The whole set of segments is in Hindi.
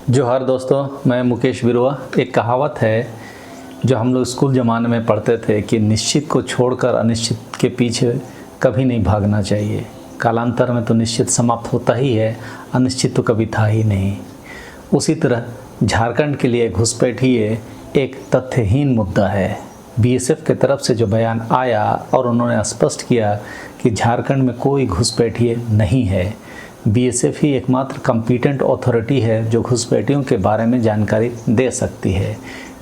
जोहार दोस्तों, मैं मुकेश बिरुआ। एक कहावत है जो हम लोग स्कूल ज़माने में पढ़ते थे कि निश्चित को छोड़कर अनिश्चित के पीछे कभी नहीं भागना चाहिए। कालांतर में तो निश्चित समाप्त होता ही है, अनिश्चित तो कभी था ही नहीं। उसी तरह झारखंड के लिए घुसपैठिए एक तथ्यहीन मुद्दा है। बीएसएफ की तरफ से जो बयान आया और उन्होंने स्पष्ट किया कि झारखंड में कोई घुसपैठिए नहीं है। बीएसएफ ही एकमात्र कॉम्पिटेंट अथॉरिटी है जो घुसपैठियों के बारे में जानकारी दे सकती है।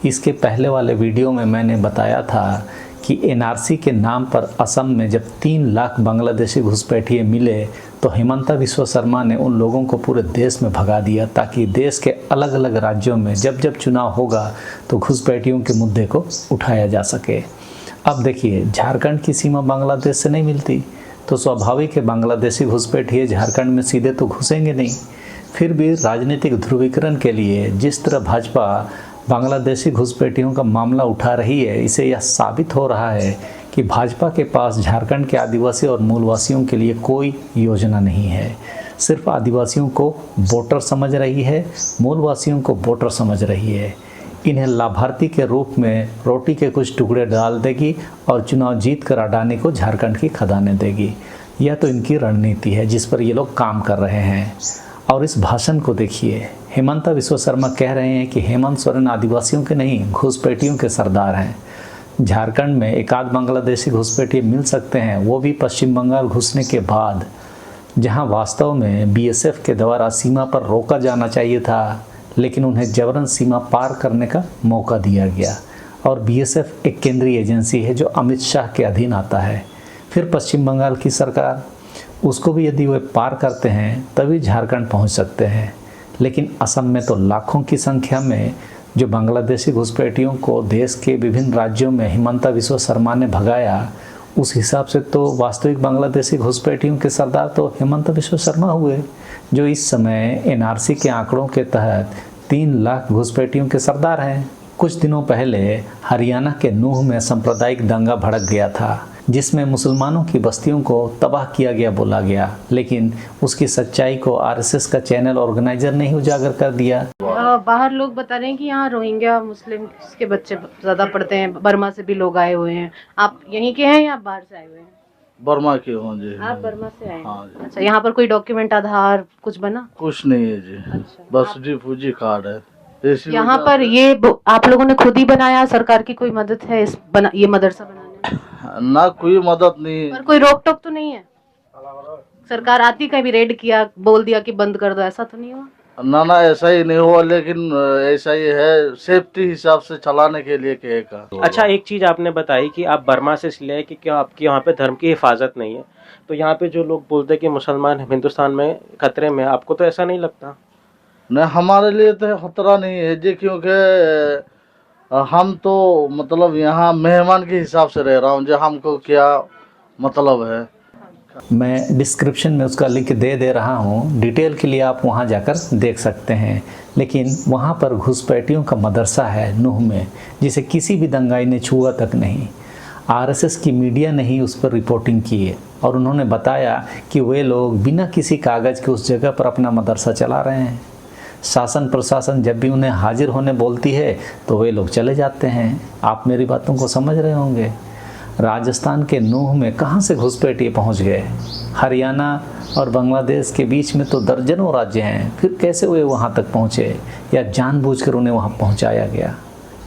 इसके पहले वाले वीडियो में मैंने बताया था कि एनआरसी के नाम पर असम में जब 3 लाख बांग्लादेशी घुसपैठिए मिले तो हिमंता बिस्वा शर्मा ने उन लोगों को पूरे देश में भगा दिया ताकि देश के अलग अलग राज्यों में जब जब चुनाव होगा तो घुसपैठियों के मुद्दे को उठाया जा सके। अब देखिए, झारखंड की सीमा बांग्लादेश से नहीं मिलती तो स्वाभाविक है बांग्लादेशी घुसपैठिए झारखंड में सीधे तो घुसेंगे नहीं। फिर भी राजनीतिक ध्रुवीकरण के लिए जिस तरह भाजपा बांग्लादेशी घुसपैठियों का मामला उठा रही है, इससे यह साबित हो रहा है कि भाजपा के पास झारखंड के आदिवासी और मूलवासियों के लिए कोई योजना नहीं है। सिर्फ आदिवासियों को वोटर समझ रही है, मूलवासियों को वोटर समझ रही है। इन्हें लाभार्थी के रूप में रोटी के कुछ टुकड़े डाल देगी और चुनाव जीत कर अडानी को झारखंड की खदानें देगी। यह तो इनकी रणनीति है जिस पर ये लोग काम कर रहे हैं। और इस भाषण को देखिए, हिमंता बिस्वा शर्मा कह रहे हैं कि हेमंत सोरेन आदिवासियों के नहीं घुसपैठियों के सरदार हैं। झारखंड में एक आध बांग्लादेशी घुसपैठिए मिल सकते हैं, वो भी पश्चिम बंगाल घुसने के बाद, जहाँ वास्तव में बीएसएफ के द्वारा सीमा पर रोका जाना चाहिए था, लेकिन उन्हें जबरन सीमा पार करने का मौका दिया गया। और बीएसएफ एक केंद्रीय एजेंसी है जो अमित शाह के अधीन आता है। फिर पश्चिम बंगाल की सरकार, उसको भी यदि वे पार करते हैं तभी झारखंड पहुंच सकते हैं। लेकिन असम में तो लाखों की संख्या में जो बांग्लादेशी घुसपैठियों को देश के विभिन्न राज्यों में हिमंता बिस्वा शर्मा ने भगाया, उस हिसाब से तो वास्तविक बांग्लादेशी घुसपैठियों के सरदार तो हिमंता बिस्वा शर्मा हुए, जो इस समय एनआरसी के आंकड़ों के तहत 3 लाख घुसपैठियों के सरदार हैं। कुछ दिनों पहले हरियाणा के नूह में सांप्रदायिक दंगा भड़क गया था जिसमें मुसलमानों की बस्तियों को तबाह किया गया बोला गया, लेकिन उसकी सच्चाई को आरएसएस का चैनल ऑर्गेनाइजर ने ही उजागर कर दिया। बाहर लोग बता रहे हैं कि यहाँ रोहिंग्या मुस्लिम के बच्चे ज़्यादा पढ़ते हैं, बर्मा से भी लोग आए हुए हैं। आप यहीं के हैं या बाहर से आए हुए हैं? बर्मा के हो जी। आप बर्मा से आए? हाँ जी। अच्छा, यहाँ पर कोई डॉक्यूमेंट, आधार कुछ बना? कुछ नहीं है जी। अच्छा, बस रिफ्यूजी कार्ड है। यहाँ पर ये आप लोगों ने खुद ही बनाया, सरकार की कोई मदद है ये मदरसा बनाने में? ना कोई मदद नहीं। पर कोई रोक टोक तो नहीं है? सरकार आती कभी रेड किया, बोल दिया कि बंद कर दो, ऐसा तो नहीं हुआ? ना ऐसा ही नहीं हुआ, लेकिन ऐसा ही है, सेफ्टी हिसाब से चलाने के लिए कहेगा। अच्छा, एक चीज आपने बताई कि आप बर्मा से इसलिए कि क्या आपके यहाँ पे धर्म की हिफाजत नहीं है, तो यहाँ पे जो लोग बोलते हैं कि मुसलमान हिंदुस्तान में खतरे में, आपको तो ऐसा नहीं लगता? नहीं, हमारे लिए तो खतरा नहीं है जी, क्योंकि हम तो मतलब यहाँ मेहमान के हिसाब से रह रहा हूँ जो हमको क्या मतलब है। मैं डिस्क्रिप्शन में उसका लिंक दे रहा हूँ, डिटेल के लिए आप वहाँ जाकर देख सकते हैं। लेकिन वहाँ पर घुसपैठियों का मदरसा है नूह में, जिसे किसी भी दंगाई ने छुआ तक नहीं। आरएसएस की मीडिया ने ही उस पर रिपोर्टिंग की है और उन्होंने बताया कि वे लोग बिना किसी कागज़ के उस जगह पर अपना मदरसा चला रहे हैं। शासन प्रशासन जब भी उन्हें हाजिर होने बोलती है तो वे लोग चले जाते हैं। आप मेरी बातों को समझ रहे होंगे। राजस्थान के नूह में कहाँ से घुसपैठिए पहुँच गए? हरियाणा और बांग्लादेश के बीच में तो दर्जनों राज्य हैं, फिर कैसे वे वहाँ तक पहुँचे या जानबूझकर उन्हें वहाँ पहुँचाया गया?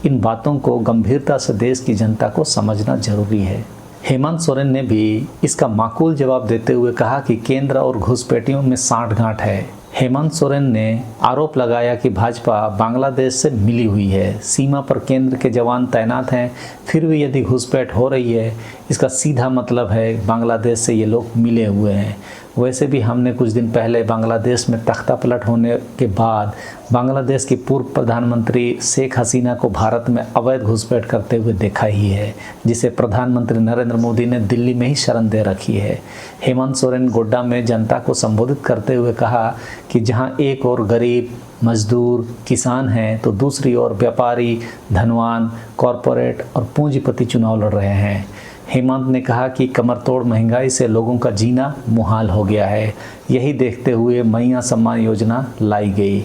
इन बातों को गंभीरता से देश की जनता को समझना जरूरी है। हेमंत सोरेन ने भी इसका माकूल जवाब देते हुए कहा कि केंद्र और घुसपैठियों में सांठगांठ है। हेमंत सोरेन ने आरोप लगाया कि भाजपा बांग्लादेश से मिली हुई है, सीमा पर केंद्र के जवान तैनात हैं, फिर भी यदि घुसपैठ हो रही है इसका सीधा मतलब है बांग्लादेश से ये लोग मिले हुए हैं। वैसे भी हमने कुछ दिन पहले बांग्लादेश में तख्ता पलट होने के बाद बांग्लादेश की पूर्व प्रधानमंत्री शेख हसीना को भारत में अवैध घुसपैठ करते हुए देखा ही है, जिसे प्रधानमंत्री नरेंद्र मोदी ने दिल्ली में ही शरण दे रखी है। हेमंत सोरेन गोड्डा में जनता को संबोधित करते हुए कहा कि जहां एक और गरीब, मजदूर, किसान हैं तो दूसरी ओर व्यापारी, धनवान, कॉरपोरेट और पूंजीपति चुनाव लड़ रहे हैं। हेमंत ने कहा कि कमर तोड़ महंगाई से लोगों का जीना मुहाल हो गया है। यही देखते हुए मैया सम्मान योजना लाई गई।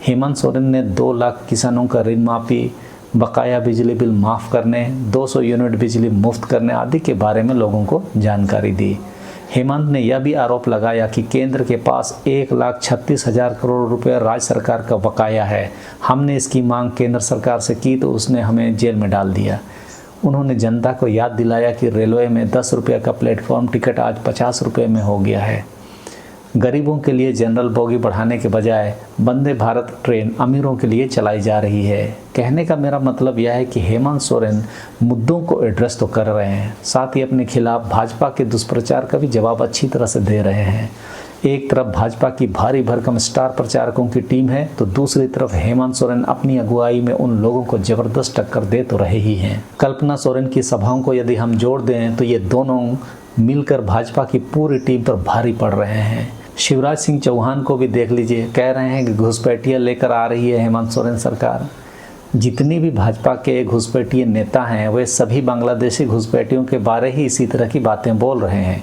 हेमंत सोरेन ने 2 लाख किसानों का ऋण माफी, बकाया बिजली बिल माफ़ करने, 200 यूनिट बिजली मुफ्त करने आदि के बारे में लोगों को जानकारी दी। हेमंत ने यह भी आरोप लगाया कि केंद्र के पास 1,36,000 करोड़ रुपए राज्य सरकार का बकाया है। हमने इसकी मांग केंद्र सरकार से की तो उसने हमें जेल में डाल दिया। उन्होंने जनता को याद दिलाया कि रेलवे में 10 रुपये का प्लेटफॉर्म टिकट आज 50 रुपये में हो गया है। गरीबों के लिए जनरल बोगी बढ़ाने के बजाय वंदे भारत ट्रेन अमीरों के लिए चलाई जा रही है। कहने का मेरा मतलब यह है कि हेमंत सोरेन मुद्दों को एड्रेस तो कर रहे हैं, साथ ही अपने खिलाफ भाजपा के दुष्प्रचार का भी जवाब अच्छी तरह से दे रहे हैं। एक तरफ भाजपा की भारी भरकम स्टार प्रचारकों की टीम है तो दूसरी तरफ हेमंत सोरेन अपनी अगुवाई में उन लोगों को जबरदस्त टक्कर दे तो रहे ही हैं। कल्पना सोरेन की सभाओं को यदि हम जोड़ दें तो ये दोनों मिलकर भाजपा की पूरी टीम पर भारी पड़ रहे हैं। शिवराज सिंह चौहान को भी देख लीजिए, कह रहे हैं कि घुसपैठिया लेकर आ रही है हेमंत सोरेन सरकार। जितनी भी भाजपा के घुसपैठिए नेता हैं वे सभी बांग्लादेशी घुसपैठियों के बारे ही इसी तरह की बातें बोल रहे हैं।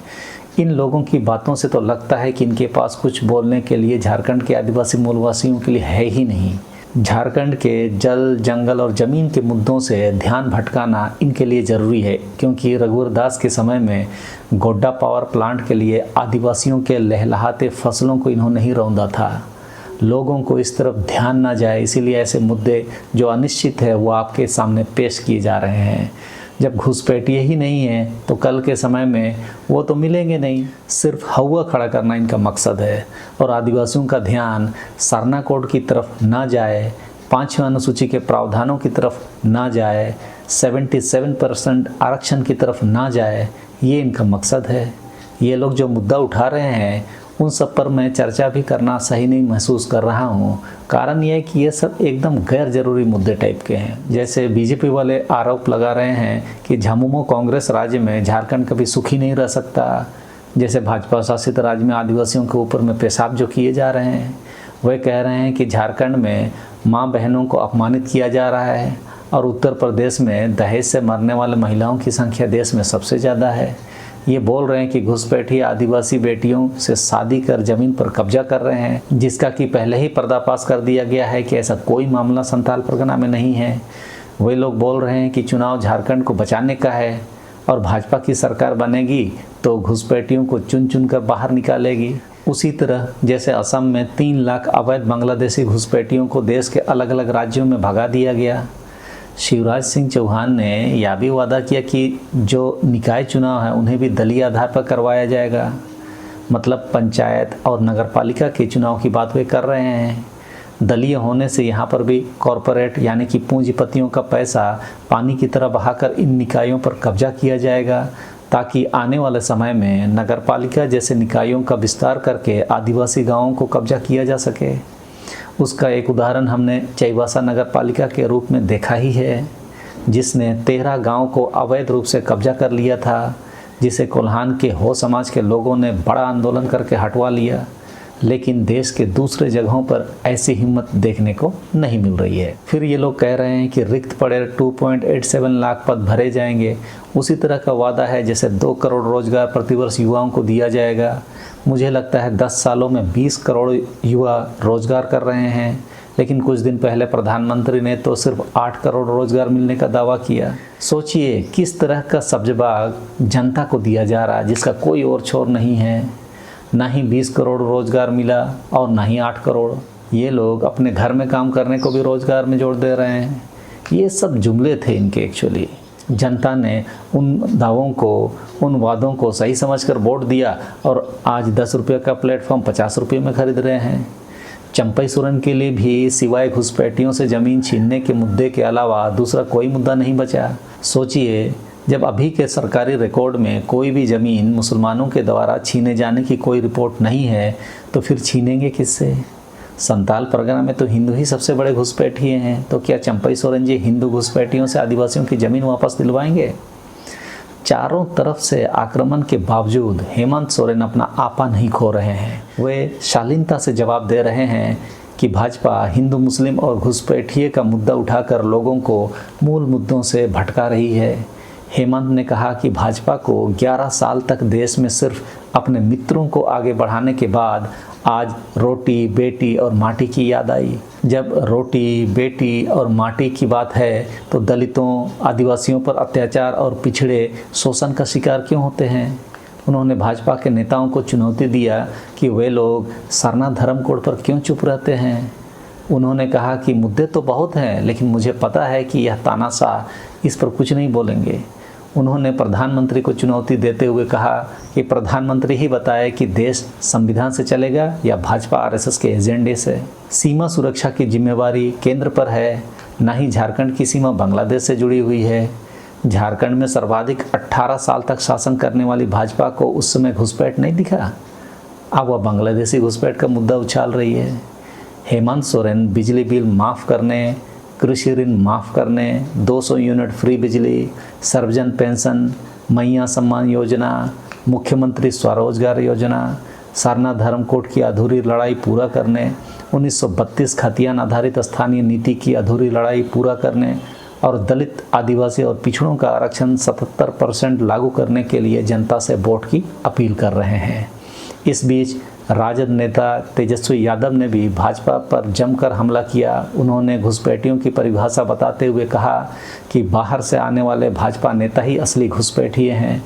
इन लोगों की बातों से तो लगता है कि इनके पास कुछ बोलने के लिए झारखंड के आदिवासी मूलवासियों के लिए है ही नहीं। झारखंड के जल, जंगल और ज़मीन के मुद्दों से ध्यान भटकाना इनके लिए ज़रूरी है, क्योंकि रघुवर दास के समय में गोड्डा पावर प्लांट के लिए आदिवासियों के लहलहाते फसलों को इन्होंने ही रौंदा था। लोगों को इस तरफ ध्यान ना जाए, इसीलिए ऐसे मुद्दे जो अनिश्चित है वो आपके सामने पेश किए जा रहे हैं। जब घुसपैठिए ही नहीं है तो कल के समय में वो तो मिलेंगे नहीं। सिर्फ हवा खड़ा करना इनका मकसद है और आदिवासियों का ध्यान सरना कोड की तरफ ना जाए, 5वें अनुसूची के प्रावधानों की तरफ ना जाए, 77% आरक्षण की तरफ ना जाए, ये इनका मकसद है। ये लोग जो मुद्दा उठा रहे हैं उन सब पर मैं चर्चा भी करना सही नहीं महसूस कर रहा हूँ। कारण यह है कि ये सब एकदम गैर जरूरी मुद्दे टाइप के हैं। जैसे बीजेपी वाले आरोप लगा रहे हैं कि झामुमो कांग्रेस राज्य में झारखंड कभी सुखी नहीं रह सकता। जैसे भाजपा शासित राज्य में आदिवासियों के ऊपर में पेशाब जो किए जा रहे हैं, वह कह रहे हैं कि झारखंड में माँ बहनों को अपमानित किया जा रहा है और उत्तर प्रदेश में दहेज से मरने वाले महिलाओं की संख्या देश में सबसे ज़्यादा है। ये बोल रहे हैं कि घुसपैठिए आदिवासी बेटियों से शादी कर जमीन पर कब्जा कर रहे हैं, जिसका कि पहले ही पर्दाफाश कर दिया गया है कि ऐसा कोई मामला संथाल परगना में नहीं है। वे लोग बोल रहे हैं कि चुनाव झारखंड को बचाने का है और भाजपा की सरकार बनेगी तो घुसपैठियों को चुन चुन कर बाहर निकालेगी। उसी तरह जैसे असम में 3 लाख अवैध बांग्लादेशी घुसपैठियों को देश के अलग अलग राज्यों में भगा दिया गया। शिवराज सिंह चौहान ने यह भी वादा किया कि जो निकाय चुनाव है उन्हें भी दलीय आधार पर करवाया जाएगा। मतलब पंचायत और नगरपालिका के चुनाव की बात वे कर रहे हैं। दलीय होने से यहाँ पर भी कॉरपोरेट यानी कि पूंजीपतियों का पैसा पानी की तरह बहाकर इन निकायों पर कब्जा किया जाएगा, ताकि आने वाले समय में नगरपालिका जैसे निकायों का विस्तार करके आदिवासी गाँवों को कब्जा किया जा सके। उसका एक उदाहरण हमने चाईबासा नगर पालिका के रूप में देखा ही है, जिसने 13 गांव को अवैध रूप से कब्जा कर लिया था, जिसे कोल्हान के हो समाज के लोगों ने बड़ा आंदोलन करके हटवा लिया। लेकिन देश के दूसरे जगहों पर ऐसी हिम्मत देखने को नहीं मिल रही है। फिर ये लोग कह रहे हैं कि रिक्त पड़े 2.87 लाख पद भरे जाएंगे। उसी तरह का वादा है जैसे 2 करोड़ रोजगार प्रतिवर्ष युवाओं को दिया जाएगा। मुझे लगता है 10 सालों में 20 करोड़ युवा रोजगार कर रहे हैं, लेकिन कुछ दिन पहले प्रधानमंत्री ने तो सिर्फ 8 करोड़ रोजगार मिलने का दावा किया। सोचिए किस तरह का सब्जबाग जनता को दिया जा रहा है, जिसका कोई और छोर नहीं है। ना ही 20 करोड़ रोजगार मिला और ना ही 8 करोड़। ये लोग अपने घर में काम करने को भी रोजगार में जोड़ दे रहे हैं। ये सब जुमले थे इनके। एक्चुअली जनता ने उन दावों को, उन वादों को सही समझकर वोट दिया और आज 10 रुपये का प्लेटफॉर्म 50 रुपये में खरीद रहे हैं। चंपई सोरेन के लिए भी सिवाय घुसपैठियों से ज़मीन छीनने के मुद्दे के अलावा दूसरा कोई मुद्दा नहीं बचा। सोचिए, जब अभी के सरकारी रिकॉर्ड में कोई भी ज़मीन मुसलमानों के द्वारा छीने जाने की कोई रिपोर्ट नहीं है तो फिर छीनेंगे किससे? संताल परगना में तो हिंदू ही सबसे बड़े घुसपैठिए हैं, तो क्या चंपई सोरेन जी हिंदू घुसपैठियों से आदिवासियों की ज़मीन वापस दिलवाएंगे? चारों तरफ से आक्रमण के बावजूद हेमंत सोरेन अपना आपा नहीं खो रहे हैं। वे शालीनता से जवाब दे रहे हैं कि भाजपा हिंदू मुस्लिम और घुसपैठिए का मुद्दा उठाकर लोगों को मूल मुद्दों से भटका रही है। हेमंत ने कहा कि भाजपा को 11 साल तक देश में सिर्फ अपने मित्रों को आगे बढ़ाने के बाद आज रोटी, बेटी और माटी की याद आई। जब रोटी, बेटी और माटी की बात है तो दलितों, आदिवासियों पर अत्याचार और पिछड़े शोषण का शिकार क्यों होते हैं? उन्होंने भाजपा के नेताओं को चुनौती दिया कि वे लोग सरना धर्म कोड पर क्यों चुप रहते हैं। उन्होंने कहा कि मुद्दे तो बहुत हैं, लेकिन मुझे पता है कि यह तानाशाह इस पर कुछ नहीं बोलेंगे। उन्होंने प्रधानमंत्री को चुनौती देते हुए कहा कि प्रधानमंत्री ही बताए कि देश संविधान से चलेगा या भाजपा आरएसएस के एजेंडे से। सीमा सुरक्षा की जिम्मेवारी केंद्र पर है, न ही झारखंड की सीमा बांग्लादेश से जुड़ी हुई है। झारखंड में सर्वाधिक 18 साल तक शासन करने वाली भाजपा को उस समय घुसपैठ नहीं दिखा, अब वह बांग्लादेशी घुसपैठ का मुद्दा उछाल रही है। हेमंत सोरेन बिजली बिल माफ़ करने, कृषि ऋण माफ़ करने, 200 यूनिट फ्री बिजली, सर्वजन पेंशन, मैया सम्मान योजना, मुख्यमंत्री स्वरोजगार योजना, सरना धर्म कोड की अधूरी लड़ाई पूरा करने, 1932 खतियान आधारित स्थानीय नीति की अधूरी लड़ाई पूरा करने और दलित, आदिवासी और पिछड़ों का आरक्षण 77% लागू करने के लिए जनता से वोट की अपील कर रहे हैं। इस बीच राजद नेता तेजस्वी यादव ने भी भाजपा पर जमकर हमला किया। उन्होंने घुसपैठियों की परिभाषा बताते हुए कहा कि बाहर से आने वाले भाजपा नेता ही असली घुसपैठिए हैं।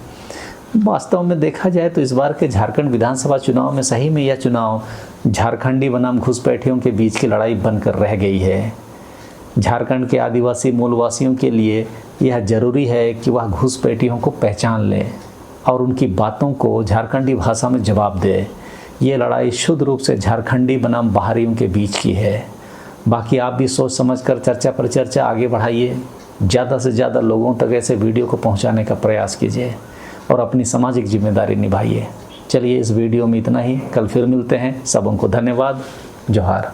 वास्तव में देखा जाए तो इस बार के झारखंड विधानसभा चुनाव में सही में यह चुनाव झारखंडी बनाम घुसपैठियों के बीच की लड़ाई बनकर रह गई है। झारखंड के आदिवासी मूलवासियों के लिए यह जरूरी है कि वह घुसपैठियों को पहचान ले और उनकी बातों को झारखंडी भाषा में जवाब दे। ये लड़ाई शुद्ध रूप से झारखंडी बनाम बाहरियों के बीच की है। बाकी आप भी सोच समझकर चर्चा पर चर्चा आगे बढ़ाइए, ज़्यादा से ज़्यादा लोगों तक ऐसे वीडियो को पहुंचाने का प्रयास कीजिए और अपनी सामाजिक जिम्मेदारी निभाइए। चलिए इस वीडियो में इतना ही, कल फिर मिलते हैं। सबों को धन्यवाद। जोहार।